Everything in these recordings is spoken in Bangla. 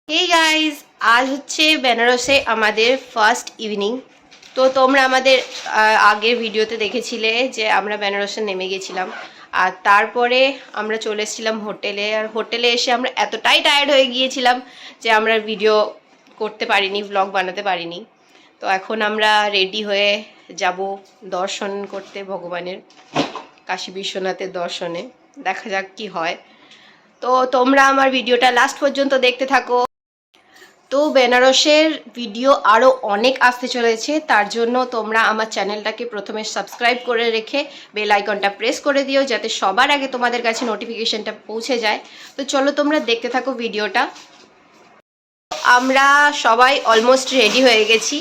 हे गाइस, आज হচ্ছে বেনারসে আমাদের ফার্স্ট ইভিনিং। তো তোমরা আমাদের আগের ভিডিওতে দেখেছিলে যে আমরা বেনারসে নেমে গেছিলাম, আর তারপরে আমরা চলে এসেছিলাম হোটেলে। আর হোটেলে এসে আমরা এতটাই টায়ার্ড হয়ে গিয়েছিলাম যে আমরা ভিডিও করতে পারিনি, ব্লগ বানাতে পারিনি। তো এখন আমরা রেডি হয়ে যাব দর্শন করতে ভগবানের, কাশী বিশ্বনাথের দর্শনে। দেখা যাক কি হয়। তো তোমরা আমার ভিডিওটা লাস্ট পর্যন্ত দেখতে থাকো। তো বেনারসের ভিডিও আরও অনেক আসতে চলেছে, তার জন্য তোমরা আমার চ্যানেলটাকে প্রথমে সাবস্ক্রাইব করে রেখে বেল আইকনটা প্রেস করে দিও, যাতে সবার আগে তোমাদের কাছে নোটিফিকেশনটা পৌঁছে যায়। তো চলো তোমরা দেখতে থাকো ভিডিওটা। আমরা সবাই অলমোস্ট রেডি হয়ে গেছি।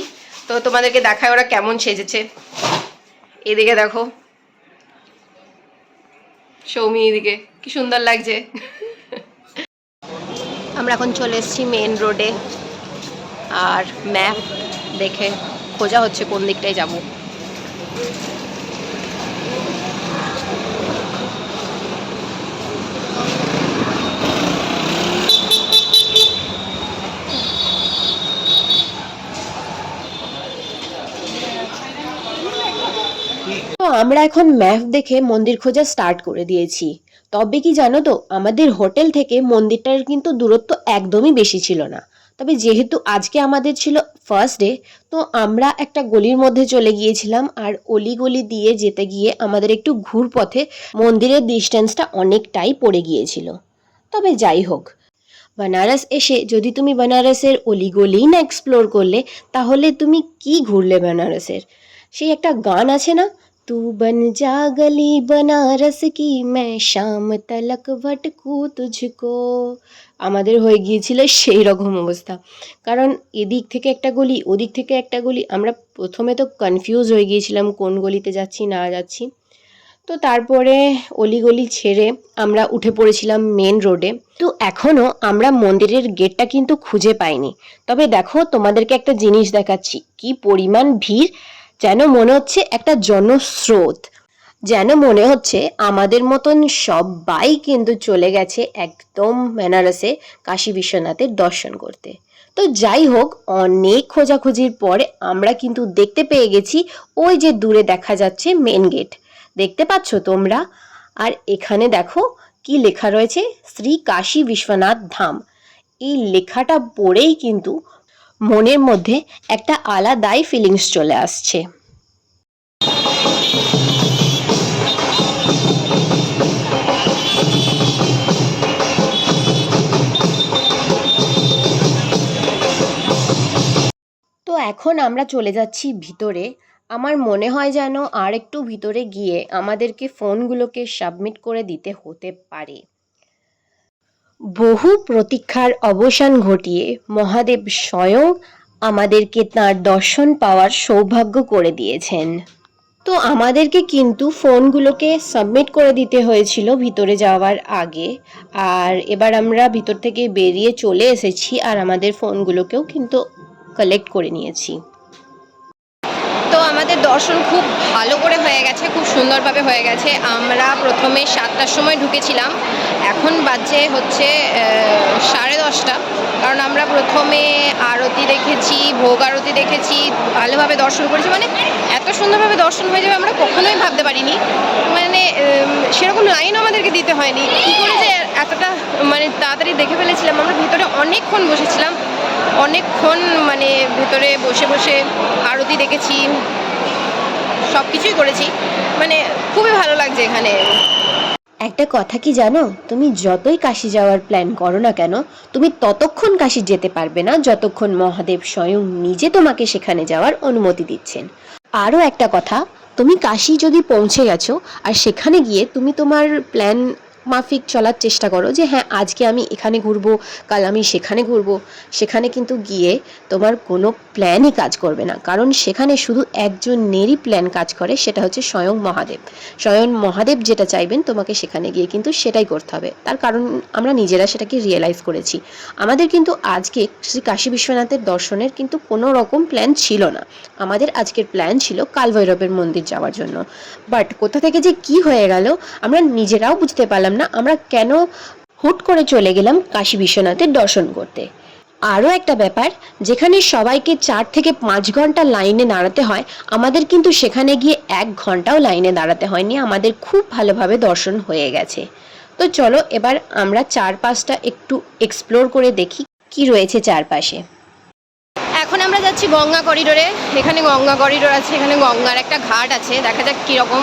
তো তোমাদেরকে দেখায় ওরা কেমন সেজেছে। এদিকে দেখো সৌমি, এদিকে কি সুন্দর লাগছে। আমরা এখন চলে এসেছি মেন রোডে, আর ম্যাপ দেখে খোঁজা হচ্ছে কোন দিকটায় যাব। তো আমরা এখন ম্যাপ দেখে মন্দির খোঁজা স্টার্ট করে দিয়েছি। তবে কি জানো তো, আমাদের হোটেল থেকে মন্দিরটার কিন্তু দূরত্ব একদমই বেশি ছিল না। তবে যেহেতু আজকে আমাদের ছিল ফার্স্ট ডে, তো আমরা একটা গলির মধ্যে চলে গিয়েছিলাম, আর অলিগলি দিয়ে যেতে গিয়ে আমাদের একটু ঘুরপথে মন্দিরের ডিস্টেন্সটা অনেকটাই পড়ে গিয়েছিল। তবে যাই হোক, বেনারস এসে যদি তুমি বেনারসের অলিগলিই না এক্সপ্লোর করলে, তাহলে তুমি কি ঘুরলে বেনারসের? সেই একটা গান আছে না, तू बन जा गली बनारस की मैं शाम तलक भटकू तुझको। আমাদের হয়ে গিয়েছিল সেই রকম অবস্থা। কারণ এদিক থেকে একটা গলি, ওদিক থেকে একটা গলি, আমরা প্রথমে তো কনফিউজ হয়ে গিয়েছিলাম কোন গলিতে যাচ্ছি না যাচ্ছি। তো তারপরে অলিগলি ছেড়ে আমরা উঠে পড়েছিলাম মেন রোডে। তো এখনও আমরা মন্দিরের গেটটা কিন্তু খুঁজে পাইনি। তবে দেখো, তোমাদেরকে একটা জিনিস দেখাচ্ছি, কি পরিমাণ ভিড়! যেন মনে হচ্ছে একটা জনস্রোত, যেন মনে হচ্ছে আমাদের মতন সবাই কিন্তু চলে গেছে একদম বেনারসে কাশী বিশ্বনাথের দর্শন করতে। তো যাই হোক, অনেক খোঁজাখুঁজির পরে আমরা কিন্তু দেখতে পেয়ে গেছি ওই যে দূরে দেখা যাচ্ছে মেন গেট। দেখতে পাচ্ছ তোমরা? আর এখানে দেখো কি লেখা রয়েছে, শ্রী কাশী বিশ্বনাথ ধাম। এই লেখাটা পড়েই কিন্তু মনের মধ্যে একটা আলাদাই ফিলিংস চলে আসছে। তো এখন আমরা চলে যাচ্ছি ভিতরে। আমার মনে হয় যেন আর একটু ভিতরে গিয়ে আমাদেরকে ফোনগুলোকে সাবমিট করে দিতে হতে পারে। বহু প্রতীক্ষার অবসান ঘটিয়ে মহাদেব স্বয়ং আমাদেরকে তাঁর দর্শন পাওয়ার সৌভাগ্য করে দিয়েছেন। তো আমাদেরকে কিন্তু ফোনগুলোকে সাবমিট করে দিতে হয়েছিল ভিতরে যাওয়ার আগে। আর এবার আমরা ভিতর থেকে বেরিয়ে চলে এসেছি, আর আমাদের ফোনগুলোকেও কিন্তু কালেক্ট করে নিয়েছি। তো আমাদের দর্শন খুব ভালো করে হয়ে গেছে, খুব সুন্দরভাবে হয়ে গেছে। আমরা প্রথমে 7টার সময় ঢুকেছিলাম, এখন বাজে হচ্ছে 10:30। কারণ আমরা প্রথমে আরতি দেখেছি, ভোগ আরতি দেখেছি, ভালোভাবে দর্শন করেছি। মানে এত সুন্দরভাবে দর্শন হয়ে যাবে আমরা কখনোই ভাবতে পারিনি। মানে সেরকম লাইনও আমাদেরকে দিতে হয়নি। কী করে যে এতটা মানে তাড়াতাড়ি দেখে ফেলেছিলাম। আমরা ভিতরে অনেকক্ষণ বসেছিলাম, অনেকক্ষণ মানে ভিতরে বসে বসে আরতি দেখেছি, সব কিছুই করেছি। মানে খুবই ভালো লাগছে এখানে। একটা কথা কি জানো, তুমি যতই কাশী যাওয়ার প্ল্যান করো না কেন, তুমি ততক্ষণ কাশী যেতে পারবে না যতক্ষণ মহাদেব স্বয়ং নিজে তোমাকে সেখানে যাওয়ার অনুমতি দিচ্ছেন। আরও একটা কথা, তুমি কাশী যদি পৌঁছে গেছো আর সেখানে গিয়ে তুমি তোমার প্ল্যান মাফিক চলার চেষ্টা করো যে হ্যাঁ আজকে আমি এখানে ঘুরবো, কাল আমি সেখানে ঘুরবো, সেখানে কিন্তু গিয়ে তোমার কোনো প্ল্যানই কাজ করবে না। কারণ সেখানে শুধু একজনেরই প্ল্যান কাজ করে, সেটা হচ্ছে স্বয়ং মহাদেব। স্বয়ং মহাদেব যেটা চাইবেন তোমাকে সেখানে গিয়ে কিন্তু সেটাই করতে হবে। তার কারণ আমরা নিজেরা সেটাকে রিয়েলাইজ করেছি। আমাদের কিন্তু আজকে শ্রী কাশী বিশ্বনাথের দর্শনের কিন্তু কোনো রকম প্ল্যান ছিল না। আমাদের আজকের প্ল্যান ছিল কাল ভৈরবের মন্দির যাওয়ার জন্য। বাট কোথা থেকে যে কি হয়ে গেল আমরা নিজেরাও বুঝতে পারলাম না আমরা কেন হুট করে চলে গেলাম কাশী বিশ্বনাথের দর্শন করতে। আরও একটা ব্যাপার, যেখানে সবাইকে 4 থেকে 5 ঘন্টা লাইনে দাঁড়াতে হয়, আমাদের কিন্তু সেখানে গিয়ে 1 ঘন্টাও লাইনে দাঁড়াতে হয়নি, আমাদের খুব ভালোভাবে দর্শন হয়ে গেছে। তো চলো এবার আমরা চারপাশটা একটু এক্সপ্লোর করে দেখি কি রয়েছে চারপাশে। এখন আমরা যাচ্ছি গঙ্গা করিডোরে। এখানে গঙ্গা করিডোর আছে, এখানে গঙ্গার একটা ঘাট আছে, দেখা যাক কীরকম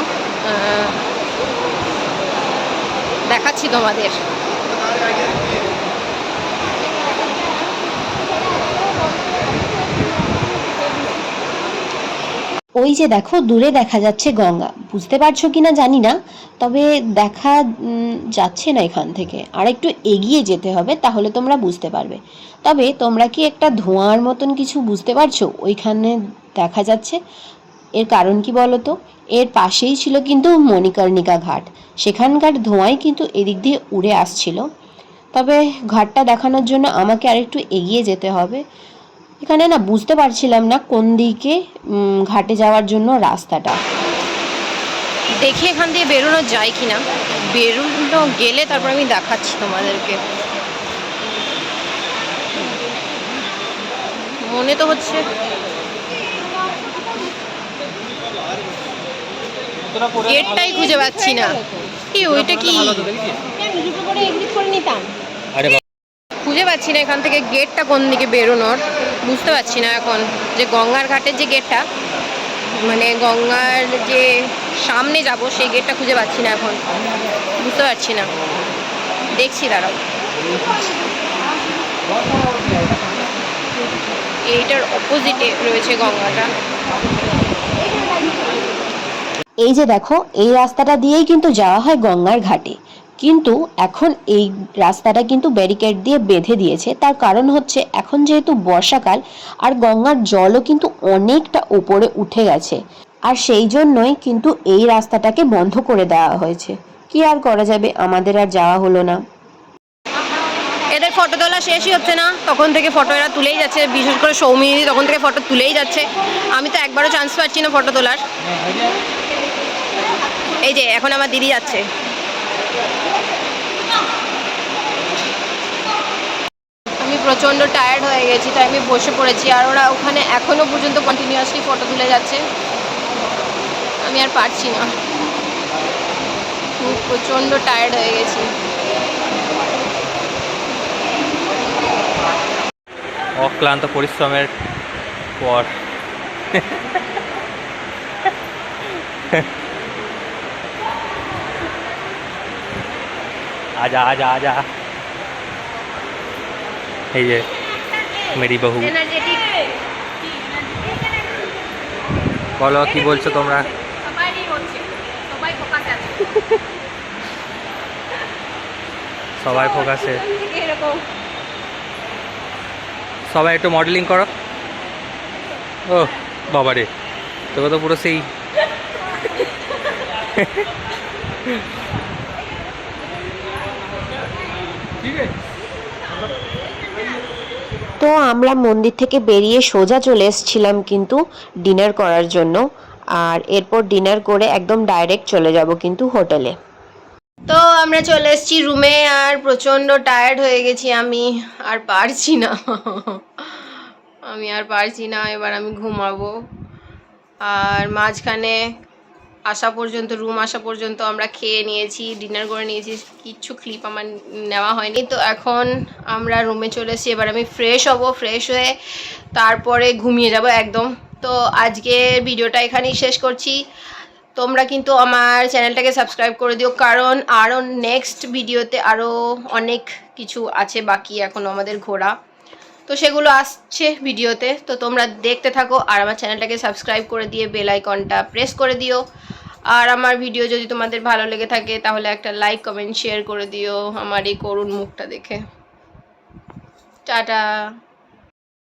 দেখাচ্ছি তোমাদের। ওই যে দেখো দূরে দেখা যাচ্ছে গঙ্গা, বুঝতে পারছো কিনা জানি না, তবে দেখা যাচ্ছে না এখান থেকে, আর একটু এগিয়ে যেতে হবে তাহলে তোমরা বুঝতে পারবে। তবে তোমরা কি একটা ধোঁয়ার মতন কিছু বুঝতে পারছো ওইখানে দেখা যাচ্ছে? এর কারণ কি বলো তো? এর পাশেই ছিল কিন্তু মণিকর্ণিকা ঘাট, সেখানকার ধোঁয়াই কিন্তু এদিক দিয়ে উড়ে আসছিল। তবে ঘাটটা দেখানোর জন্য আমাকে আরেকটু এগিয়ে যেতে হবে। এখানে না বুঝতে পারছিলাম না কোন দিকে ঘাটে যাওয়ার জন্য রাস্তাটা। দেখি এখান দিয়ে বেরোনো যায় কিনা, বেরোনো গেলে তারপর আমি দেখাচ্ছি তোমাদেরকে। মনে তো হচ্ছে গেটটাই খুঁজে পাচ্ছি না। কি ওইটা কি খুঁজে পাচ্ছি না এখান থেকে গেটটা কোন দিকে বেরোনোর, বুঝতে পারছি না এখন। যে গঙ্গার ঘাটের যে গেটটা, মানে গঙ্গার যে সামনে যাব সেই গেটটা খুঁজে পাচ্ছি না এখন, বুঝতে পারছি না। দেখছি দাঁড়াও। এইটার অপোজিটে রয়েছে গঙ্গাটা। এই যে দেখো এই রাস্তাটা দিয়েই কিন্তু যাওয়া হয় গঙ্গার ঘাটে, কিন্তু এখন এই রাস্তাটা কিন্তু ব্যারিকেড দিয়ে বেঁধে দিয়েছে। তার কারণ হচ্ছে এখন যেহেতু বর্ষাকাল আর গঙ্গার জলও কিন্তু অনেকটা উপরে উঠে গেছে, আর সেই জন্যই কিন্তু এই রাস্তাটাকে বন্ধ করে দেওয়া হয়েছে। কি আর করা যাবে, আমাদের আর যাওয়া হলো না। এদের ফটো তোলা শেষই হচ্ছে না, তখন থেকে ফটো এরা তুলেই যাচ্ছে, বিশেষ করে সৌমিনী তখন থেকে ফটো তুলেই যাচ্ছে। আমি তো একবারও চান্স পাচ্ছি না ফটো তোলার। এই যে এখন আমার দিদি যাচ্ছে। আমি প্রচণ্ড টায়ার্ড হয়ে গেছি, তাই আমি বসে পড়েছি, আর ওরা ওখানে এখনো পর্যন্ত কন্টিনিউয়াসলি ফটো তুলে যাচ্ছে। আমি আর পারছি না, আমি প্রচণ্ড টায়ার্ড হয়ে গেছি। অক্লান্ত পরিশ্রমের পর आजा आजा आजा। এই যে মেরি বহু, বলো কি বলছো তোমরা? সবাই ফোকাসে, সবাই একটু মডেলিং করো। ও বাবা রে, তোকে তো পুরো সেই তো আমরা মন্দির থেকে বেরিয়ে সোজা চলে এসেছিলাম কিন্তু ডিনার করার জন্য, আর এরপর ডিনার করে একদম ডাইরেক্ট চলে যাব কিন্তু হোটেলে। তো আমরা চলে এসেছি রুমে, আর প্রচণ্ড টায়ার্ড হয়ে গেছি, আমি আর পারছি না, আমি আর পারছি না, এবার আমি ঘুমাবো। আর মাঝখানে আসা পর্যন্ত, রুম আসা পর্যন্ত আমরা খেয়ে নিয়েছি, ডিনার করে নিয়েছি, কিচ্ছু ক্লিপ আমার নেওয়া হয়নি। তো এখন আমরা রুমে চলে এসেছি, এবার আমি ফ্রেশ হব, ফ্রেশ হয়ে তারপরে ঘুমিয়ে যাব একদম। তো আজকের ভিডিওটা এখানেই শেষ করছি। তোমরা কিন্তু আমার চ্যানেলটাকে সাবস্ক্রাইব করে দিও, কারণ আরও নেক্সট ভিডিওতে আরও অনেক কিছু আছে বাকি এখনও আমাদের ঘোরা, তো সেগুলো আসছে ভিডিওতে। তো তোমরা দেখতে থাকো আর আমার চ্যানেলটাকে সাবস্ক্রাইব করে দিয়ে বেল আইকনটা প্রেস করে দিও। আর আমার ভিডিও যদি তোমাদের ভালো লেগে থাকে তাহলে একটা লাইক কমেন্ট শেয়ার করে দিও আমার এই করুণ মুখটা দেখে। টাটা।